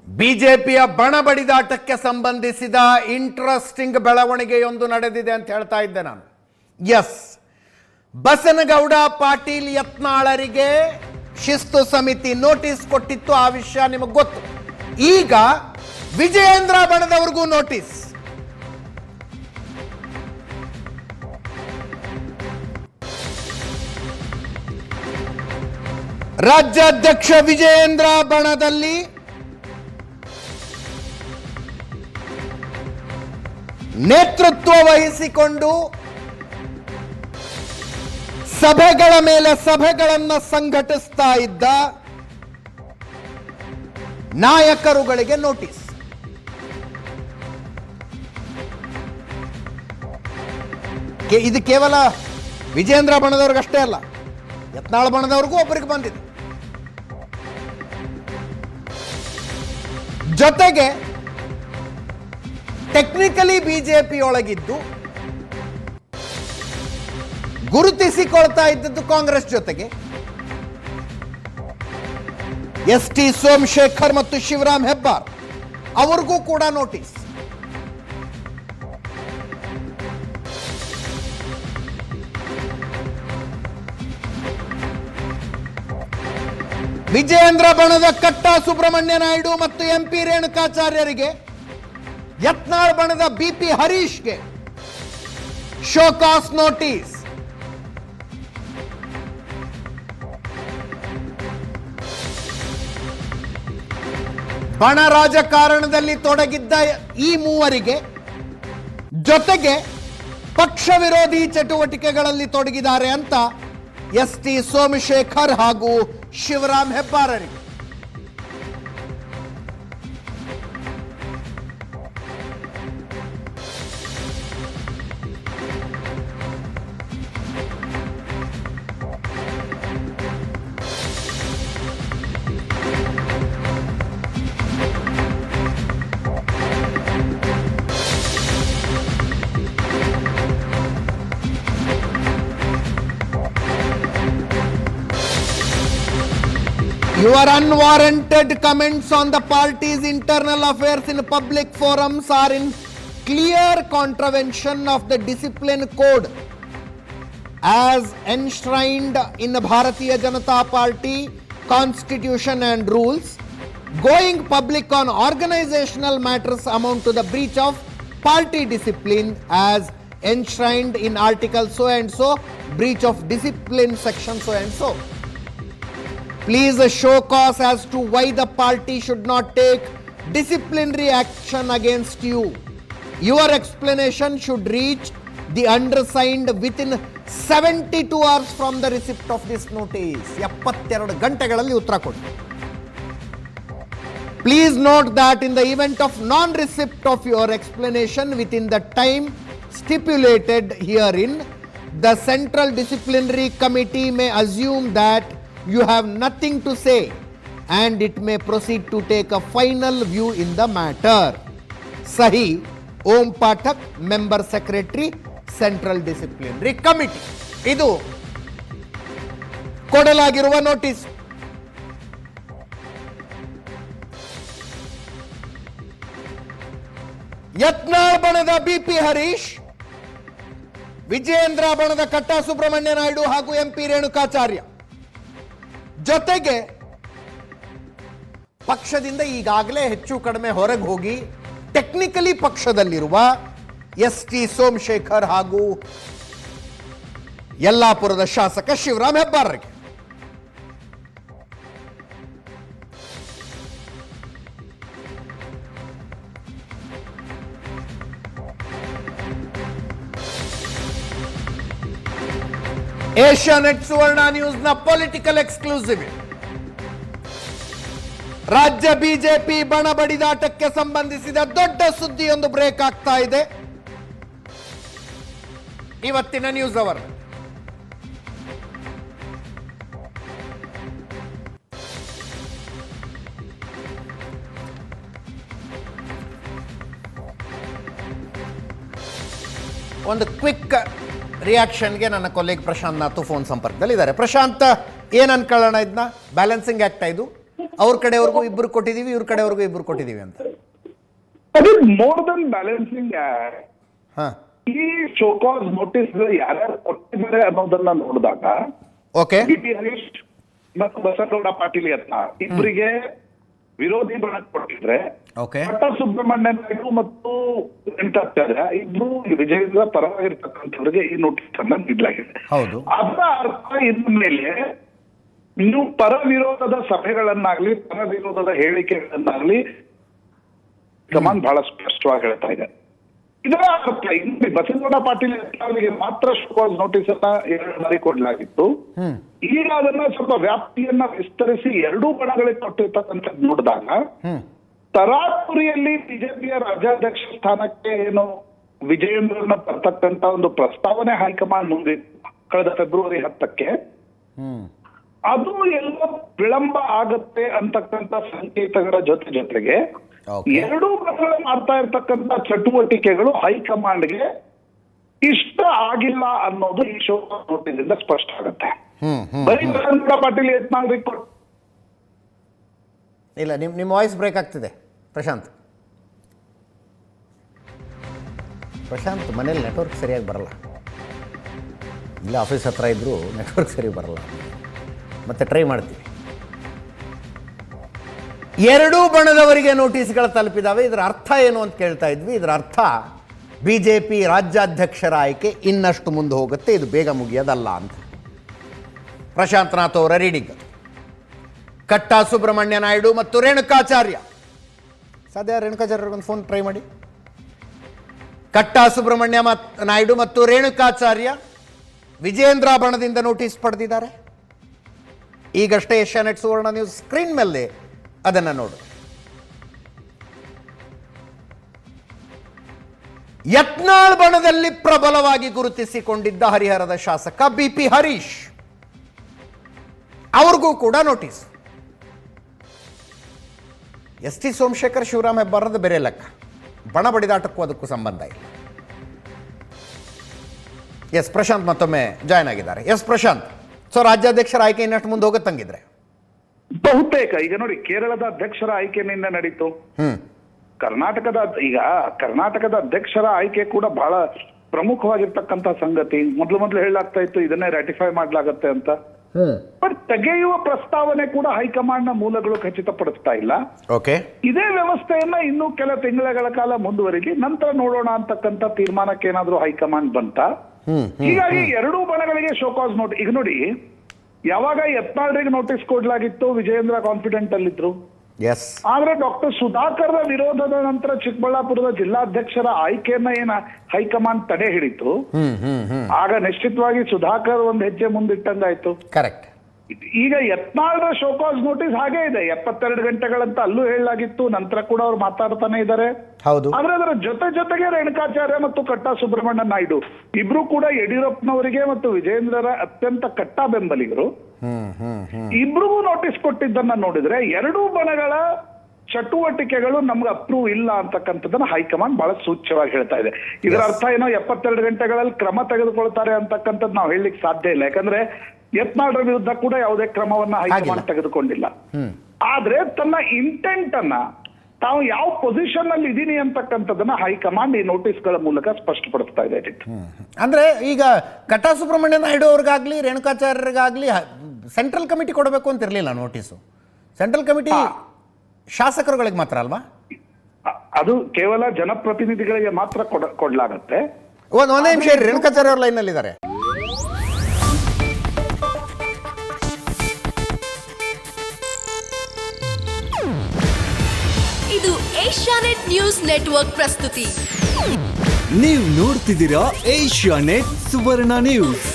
ಬಿಜೆಪಿಯ ಬಣಬಡಿದಾಟಕ್ಕೆ ಸಂಬಂಧಿಸಿದ ಇಂಟ್ರೆಸ್ಟಿಂಗ್ ಬೆಳವಣಿಗೆಯೊಂದು ನಡೆದಿದೆ ಅಂತ ಹೇಳ್ತಾ ಇದ್ದೆ ನಾನು. ಎಸ್, ಬಸನಗೌಡ ಪಾಟೀಲ್ ಯತ್ನಾಳರಿಗೆ ಶಿಸ್ತು ಸಮಿತಿ ನೋಟಿಸ್ ಕೊಟ್ಟಿತ್ತು. ಆ ವಿಷಯ ನಿಮಗೆ ಗೊತ್ತು. ಈಗ ವಿಜಯೇಂದ್ರ ಬಣದವರಿಗೂ ನೋಟಿಸ್. ರಾಜ್ಯಾಧ್ಯಕ್ಷ ವಿಜಯೇಂದ್ರ ಬಣದಲ್ಲಿ ನೇತೃತ್ವ ವಹಿಸಿಕೊಂಡು ಸಭೆಗಳ ಮೇಲೆ ಸಭೆಗಳನ್ನು ಸಂಘಟಿಸ್ತಾ ಇದ್ದ ನಾಯಕರುಗಳಿಗೆ ನೋಟಿಸ್. ಇದು ಕೇವಲ ವಿಜಯೇಂದ್ರ ಬಣದವ್ರಿಗಷ್ಟೇ ಅಲ್ಲ, ಯತ್ನಾಳ್ ಬಣದವ್ರಿಗೂ ಒಬ್ಬರಿಗೆ ಬಂದಿದೆ. ಜೊತೆಗೆ ಟೆಕ್ನಿಕಲಿ ಬಿಜೆಪಿಯೊಳಗಿದ್ದು ಗುರುತಿಸಿಕೊಳ್ತಾ ಇದ್ದದ್ದು ಕಾಂಗ್ರೆಸ್ ಜೊತೆಗೆ ಎಸ್.ಟಿ. ಸೋಮಶೇಖರ್ ಮತ್ತು ಶಿವರಾಮ್ ಹೆಬ್ಬಾರ್ ಅವ್ರಿಗೂ ಕೂಡ ನೋಟಿಸ್. ವಿಜಯೇಂದ್ರ ಬಣದ ಕಟ್ಟಾ ಸುಬ್ರಹ್ಮಣ್ಯ ನಾಯ್ಡು ಮತ್ತು ಎಂಪಿ ರೇಣುಕಾಚಾರ್ಯರಿಗೆ, ಯತ್ನಾಳ್ ಬಣದ ಬಿಪಿ ಹರೀಶ್ಗೆ ಶೋಕಾಸ್ ನೋಟಿಸ್. ಬಣ ರಾಜಕಾರಣದಲ್ಲಿ ತೊಡಗಿದ್ದ ಈ ಮೂವರಿಗೆ, ಜೊತೆಗೆ ಪಕ್ಷ ವಿರೋಧಿ ಚಟುವಟಿಕೆಗಳಲ್ಲಿ ತೊಡಗಿದ್ದಾರೆ ಅಂತ ಎಸ್.ಟಿ. ಸೋಮಶೇಖರ್ ಹಾಗೂ Shivaram ಹೆಬ್ಬಾರರಿಗೆ. Your unwarranted comments on the party's internal affairs in public forums are in clear contravention of the discipline code as enshrined in the Bharatiya Janata Party constitution and rules. Going public on organizational matters amount to the breach of party discipline as enshrined in article so and so, breach of discipline section so and so. Please show cause as to why the party should not take disciplinary action against you. Your explanation should reach the undersigned within 72 hours from the receipt of this notice. 72 ಗಂಟೆಗಳಲ್ಲಿ ಉತ್ತರ ಕೊಡಿ. Please note that in the event of non-receipt of your explanation within the time stipulated herein, the Central Disciplinary Committee may assume that you have nothing to say and it may proceed to take a final view in the matter. Sahi Om Pathak, Member Secretary, Central Disciplinary Committee. ಇದು ಕೊಡಲಾಗಿರುವ notice. Yatnal ಬಣದ BP Harish, Vijayendra ಬಣದ ಕಟ್ಟಾ ಸುಬ್ರಹ್ಮಣ್ಯ ನಾಯ್ಡು ಹಾಗೂ MP Renukacharya, ಜೊತೆಗೆ ಪಕ್ಷದಿಂದ ಈಗಾಗಲೇ ಹೆಚ್ಚು ಕಡಿಮೆ ಹೊರಗೆ ಹೋಗಿ ಟೆಕ್ನಿಕಲಿ ಪಕ್ಷದಲ್ಲಿರುವ ಎಸ್.ಟಿ. ಸೋಮಶೇಖರ್ ಹಾಗೂ ಯಲ್ಲಾಪುರದ ಶಾಸಕ ಶಿವರಾಮ್ ಹೆಬ್ಬಾರ್ರಿಗೆ. ಏಷ್ಯಾನೆಟ್ ಸುವರ್ಣ ನ್ಯೂಸ್ ನ ಪೊಲಿಟಿಕಲ್ ಎಕ್ಸ್ಕ್ಲೂಸಿವ್. ರಾಜ್ಯ ಬಿಜೆಪಿ ಬಣ ಬಡಿದಾಟಕ್ಕೆ ಸಂಬಂಧಿಸಿದ ದೊಡ್ಡ ಸುದ್ದಿಯೊಂದು ಬ್ರೇಕ್ ಆಗ್ತಾ ಇದೆ ಇವತ್ತಿನ ನ್ಯೂಸ್ ಅವರ್. ಒಂದು ಕ್ವಿಕ್ ರಿಯಾಕ್ಷನ್ಗೆ ನನ್ನ ಕೊಲೆಗ್ ಪ್ರಶಾಂತ್ ನಾಥು ಫೋನ್ ಸಂಪರ್ಕದಲ್ಲಿ ಇದ್ದಾರೆ. ಪ್ರಶಾಂತ್, ಏನ್ ಅನ್ಕೊಳ್ಳೋಣ, ಇದನ್ನ ಬ್ಯಾಲೆನ್ಸಿಂಗ್ ಆಗ್ತಾ ಇದು ಅವ್ರ ಕಡೆಯವ್ರಿಗೂ ಇಬ್ಬರು ಕೊಟ್ಟಿದ್ದೀವಿ, ಇವ್ರ ಕಡೆಯವ್ರಿಗೂ ಇಬ್ಬರು ಕೊಟ್ಟಿದ್ದೀವಿ ಅಂತ. ಅದು ಮೋರ್ ದನ್ ಬ್ಯಾಲೆನ್ಸಿಂಗ್. ಹಾಂ, ಈ ಶೋಕಾಸ್ ನೋಟಿಸ್ ಯಾರ್ಯಾರು ಕೊಟ್ಟಿದ್ದಾರೆ ಅನ್ನೋದನ್ನ ನೋಡಿದಾಗ ಓಕೆ, ಬಿ.ಟಿ. ಹರೀಶ್ ಮತ್ತು ಬಸನಗೌಡ ಪಾಟೀಲ್ ಯತ್ನ ಇಬ್ಬರಿಗೆ ವಿರೋಧಿ ಬಣ ಕೊಟ್ಟಿದ್ರೆ, ಓಕೆ, ಪಟ್ಟ ಸುಬ್ರಹ್ಮಣ್ಯ ನಾಯ್ಡು ಮತ್ತು ವೆಂಕಟಾಚಾರ್ಯ ಇಬ್ರು ವಿಜಯೇಂದ್ರ ಪರವಾಗಿರ್ತಕ್ಕಂಥವ್ರಿಗೆ ಈ ನೋಟಿಸ್ ಅನ್ನ ನೀಡಲಾಗಿದೆ. ಹೌದು. ಅದರ ಅರ್ಥ ಇದ್ದ ಮೇಲೆ ನೀವು ಪರ ವಿರೋಧದ ಸಭೆಗಳನ್ನಾಗ್ಲಿ ಪರ ವಿರೋಧದ ಹೇಳಿಕೆಗಳನ್ನಾಗ್ಲಿ ಕಮಾನ್ ಬಹಳ ಸ್ಪಷ್ಟವಾಗಿ ಹೇಳ್ತಾ ಇದೆ. ಇದರ ಅರ್ಥ ಇನ್ನು ಬಸನಗೌಡ ಪಾಟೀಲ್ ಅವರಿಗೆ ಮಾತ್ರ ಶೋಕಾಸ್ ನೋಟಿಸ್ ಅನ್ನ 2 ಬಾರಿ ಕೊಡಲಾಗಿತ್ತು. ಈಗ ಅದನ್ನ ಸ್ವಲ್ಪ ವ್ಯಾಪ್ತಿಯನ್ನ ವಿಸ್ತರಿಸಿ ಎರಡೂ ಬಣಗಳಿಗೆ ಕೊಟ್ಟಿರ್ತಕ್ಕಂಥದ್ದು ನೋಡಿದಾಗ ತರಾತುರಿಯಲ್ಲಿ ಬಿಜೆಪಿಯ ರಾಜ್ಯಾಧ್ಯಕ್ಷ ಸ್ಥಾನಕ್ಕೆ ಏನು ವಿಜಯೇಂದ್ರನ ಬರ್ತಕ್ಕಂಥ ಒಂದು ಪ್ರಸ್ತಾವನೆ ಹೈಕಮಾಂಡ್ ಮುಂದೆ ಕಳೆದ ಫೆಬ್ರವರಿ 10ಕ್ಕೆ ಅದು ಎಲ್ಲ ವಿಳಂಬ ಆಗತ್ತೆ ಅಂತಕ್ಕಂಥ ಸಂಕೇತಗಳ ಜೊತೆಗೆ ಎರಡೂ ಬಣಗಳು ಮಾಡ್ತಾ ಇರ್ತಕ್ಕಂಥ ಚಟುವಟಿಕೆಗಳು ಹೈಕಮಾಂಡ್ಗೆ ಇಷ್ಟ ಆಗಿಲ್ಲ ಅನ್ನೋದು ಈ ಶೋಕಾಸ್ ನೋಟಿಸ್ ಇಂದ ಸ್ಪಷ್ಟ ಆಗುತ್ತೆ. ಬರೀ ಬಸನಗೌಡ ಪಾಟೀಲ್ ಯತ್ನಾಳ್ ಇಲ್ಲ, ನಿಮ್ಮ ವಾಯ್ಸ್ ಬ್ರೇಕ್ ಆಗ್ತಿದೆ ಪ್ರಶಾಂತ್. ಮನೇಲಿ ನೆಟ್ವರ್ಕ್ ಸರಿಯಾಗಿ ಬರಲ್ಲ, ಇಲ್ಲ ಆಫೀಸ್ ಹತ್ರ ಇದ್ದರೂ ನೆಟ್ವರ್ಕ್ ಸರಿ ಬರಲ್ಲ, ಮತ್ತೆ ಟ್ರೈ ಮಾಡ್ತೀವಿ. ಎರಡೂ ಬಣದವರಿಗೆ ನೋಟಿಸ್ಗಳು ತಲುಪಿದಾವೆ. ಇದರ ಅರ್ಥ ಏನು ಅಂತ ಕೇಳ್ತಾ ಇದ್ವಿ. ಇದರ ಅರ್ಥ BJP ರಾಜ್ಯಾಧ್ಯಕ್ಷರ ಆಯ್ಕೆ ಇನ್ನಷ್ಟು ಮುಂದೆ ಹೋಗುತ್ತೆ, ಇದು ಬೇಗ ಮುಗಿಯೋದಲ್ಲ ಅಂತ. ಪ್ರಶಾಂತ್ ನಾಥ್ ಅವರ ರೀಡಿಂಗ್. ಕಟ್ಟಾ ಸುಬ್ರಹ್ಮಣ್ಯ ನಾಯ್ಡು ಮತ್ತು ರೇಣುಕಾಚಾರ್ಯ, ಸದ್ಯ ರೇಣುಕಾಚಾರ್ಯರಿಗೊಂದು ಫೋನ್ ಟ್ರೈ ಮಾಡಿ. ಕಟ್ಟಾ ಸುಬ್ರಹ್ಮಣ್ಯ ನಾಯ್ಡು ಮತ್ತು ರೇಣುಕಾಚಾರ್ಯ ವಿಜೇಂದ್ರ ಬಣದಿಂದ ನೋಟಿಸ್ ಪಡೆದಿದ್ದಾರೆ. ಈಗಷ್ಟೇ ಏಷ್ಯಾನೆಟ್ ಸುವರ್ಣ ನ್ಯೂಸ್ ಸ್ಕ್ರೀನ್ ಮೇಲೆ ಅದನ್ನು ನೋಡು. ಯತ್ನಾಳ್ ಬಣದಲ್ಲಿ ಪ್ರಬಲವಾಗಿ ಗುರುತಿಸಿಕೊಂಡಿದ್ದ ಹರಿಹರದ ಶಾಸಕ BP ಹರೀಶ್ ಅವ್ರಿಗೂ ಕೂಡ ನೋಟಿಸ್. ST ಸೋಮಶೇಖರ್, ಶಿವರಾಮ್ ಹೆಬ್ಬಾರದ ಬೇರೆ ಲೆಕ್ಕ, ಬಣ ಬಡಿದಾಟಕ್ಕೂ ಅದಕ್ಕೂ ಸಂಬಂಧ ಇಲ್ಲ. ಎಸ್ ಪ್ರಶಾಂತ್ ಮತ್ತೊಮ್ಮೆ ಜಾಯ್ನ್ ಆಗಿದ್ದಾರೆ. ಎಸ್ ಪ್ರಶಾಂತ್, ಸೊ ರಾಜ್ಯಾಧ್ಯಕ್ಷರ ಆಯ್ಕೆ ಇನ್ನಷ್ಟು ಮುಂದೆ ಹೋಗುತ್ತಂಗಿದ್ರೆ ಬಹುತೇಕ ಈಗ ನೋಡಿ, ಕೇರಳದ ಅಧ್ಯಕ್ಷರ ಆಯ್ಕೆನಿಂದ ನಡೀತು. ಕರ್ನಾಟಕದ ಅಧ್ಯಕ್ಷರ ಆಯ್ಕೆ ಕೂಡ ಬಹಳ ಪ್ರಮುಖವಾಗಿರ್ತಕ್ಕಂಥ ಸಂಗತಿ. ಮೊದಲು ಹೇಳಲಾಗ್ತಾ ಇತ್ತು ಇದನ್ನೇ ರಾಟಿಫೈ ಮಾಡ್ಲಾಗತ್ತೆ ಅಂತ. ಬಟ್ ತೆಗೆಯುವ ಪ್ರಸ್ತಾವನೆ ಕೂಡ ಹೈಕಮಾಂಡ್ ನ ಮೂಲಗಳು ಖಚಿತಪಡಿಸ್ತಾ ಇಲ್ಲ. ಓಕೆ, ಇದೇ ವ್ಯವಸ್ಥೆಯನ್ನ ಇನ್ನೂ ಕೆಲ ತಿಂಗಳ ಕಾಲ ಮುಂದುವರಿಲಿ, ನಂತರ ನೋಡೋಣ ಅಂತಕ್ಕಂಥ ತೀರ್ಮಾನಕ್ಕೆ ಏನಾದ್ರೂ ಹೈಕಮಾಂಡ್ ಬಂತ. ಹೀಗಾಗಿ ಎರಡೂ ಬಣಗಳಿಗೆ ಶೋಕಾಸ್ ನೋಟ್. ಈಗ ನೋಡಿ, ಯಾವಾಗ ಯತ್ನಾಳ್ರಿಗೆ ನೋಟಿಸ್ ಕೊಡ್ಲಾಗಿತ್ತು ವಿಜಯೇಂದ್ರ ಕಾನ್ಫಿಡೆಂಟ್ ಅಲ್ಲಿದ್ರು. ಆದ್ರೆ ಡಾಕ್ಟರ್ ಸುಧಾಕರ್ ವಿರೋಧದ ನಂತರ ಚಿಕ್ಕಬಳ್ಳಾಪುರದ ಜಿಲ್ಲಾಧ್ಯಕ್ಷರ ಆಯ್ಕೆಯನ್ನ ಏನ ಹೈಕಮಾಂಡ್ ತಡೆ ಹಿಡಿತು. ಆಗ ನಿಶ್ಚಿತವಾಗಿ ಸುಧಾಕರ್ ಒಂದ್ ಹೆಜ್ಜೆ ಮುಂದಿಟ್ಟಂಗಾಯ್ತು. ಕರೆಕ್ಟ್. ಈಗ ಯತ್ನಾಳ್ರ ಶೋಕಾಸ್ ನೋಟಿಸ್ ಹಾಗೆ ಇದೆ, 72 ಗಂಟೆಗಳಂತ ಅಲ್ಲೂ ಹೇಳಲಾಗಿತ್ತು. ನಂತರ ಕೂಡ ಅವ್ರು ಮಾತಾಡ್ತಾನೆ ಇದ್ದಾರೆ. ಆದ್ರೆ ಅದರ ಜೊತೆಗೆ ರೇಣುಕಾಚಾರ್ಯ ಮತ್ತು ಕಟ್ಟಾ ಸುಬ್ರಹ್ಮಣ್ಯ ನಾಯ್ಡು ಇಬ್ರು ಕೂಡ ಯಡಿಯೂರಪ್ಪನವರಿಗೆ ಮತ್ತು ವಿಜೇಂದ್ರರ ಅತ್ಯಂತ ಕಟ್ಟಾ ಬೆಂಬಲಿಗರು. ಇಬ್ರಿಗೂ ನೋಟಿಸ್ ಕೊಟ್ಟಿದ್ದನ್ನ ನೋಡಿದ್ರೆ ಎರಡೂ ಬಣಗಳ ಚಟುವಟಿಕೆಗಳು ನಮ್ಗೆ ಅಪ್ರೂವ್ ಇಲ್ಲ ಅಂತಕ್ಕಂಥದ್ದನ್ನ ಹೈಕಮಾಂಡ್ ಬಹಳ ಸೂಚ್ಯವಾಗಿ ಹೇಳ್ತಾ ಇದೆ. ಇದರ ಅರ್ಥ ಏನೋ 72 ಗಂಟೆಗಳಲ್ಲಿ ಕ್ರಮ ತೆಗೆದುಕೊಳ್ತಾರೆ ಅಂತಕ್ಕಂಥದ್ದು ನಾವು ಹೇಳಲಿಕ್ಕೆ ಸಾಧ್ಯ ಇಲ್ಲ. ಯಾಕಂದ್ರೆ ಯತ್ನಾಳ್ರ ವಿರುದ್ಧ ಕೂಡ ಯಾವುದೇ ಕ್ರಮವನ್ನ ಹೈಕಮಾಂಡ್ ತೆಗೆದುಕೊಂಡಿಲ್ಲ. ಆದ್ರೆ ತನ್ನ ಇಂಟೆಂಟ್ ಅನ್ನ ತಾವು ಯಾವ ಪೊಸಿಷನ್ ಅಲ್ಲಿ ಇದೀನಿ ಅಂತಕ್ಕಂಥದ್ದನ್ನ ಹೈಕಮಾಂಡ್ ಈ ನೋಟಿಸ್ಗಳ ಮೂಲಕ ಸ್ಪಷ್ಟಪಡಿಸ್ತಾ ಇದೆ. ಅಂದ್ರೆ ಈಗ ಕಟ್ಟಾ ಸುಬ್ರಹ್ಮಣ್ಯ ನಾಯ್ಡು ಅವ್ರಿಗಾಗ್ಲಿ ರೇಣುಕಾಚಾರ್ಯರಿಗಾಗ್ಲಿ ಸೆಂಟ್ರಲ್ ಕಮಿಟಿ ಕೊಡಬೇಕು ಅಂತ ಇರಲಿಲ್ಲ ನೋಟಿಸು. ಸೆಂಟ್ರಲ್ ಕಮಿಟಿ ಶಾಸಕರುಗಳಿಗೆ ಮಾತ್ರ ಅಲ್ವಾ? ಅದು ಕೇವಲ ಜನಪ್ರತಿನಿಧಿಗಳಿಗೆ ಮಾತ್ರ ಕೊಡ್ಲಾಗತ್ತೆ. ಒಂದೇ ನಿಮಿಷ, ರೇಣುಕಾಚಾರ್ಯ ಅವ್ರ ಲೈನ್ ಅಲ್ಲಿ ಇದ್ದಾರೆ. ಇದು ಏಷ್ಯಾನೆಟ್ ನ್ಯೂಸ್ ನೆಟ್ವರ್ಕ್ ಪ್ರಸ್ತುತಿ. ನೀವು ನೋಡ್ತಿದ್ದೀರಾ ಏಷ್ಯಾನೆಟ್ ಸುವರ್ಣ ನ್ಯೂಸ್.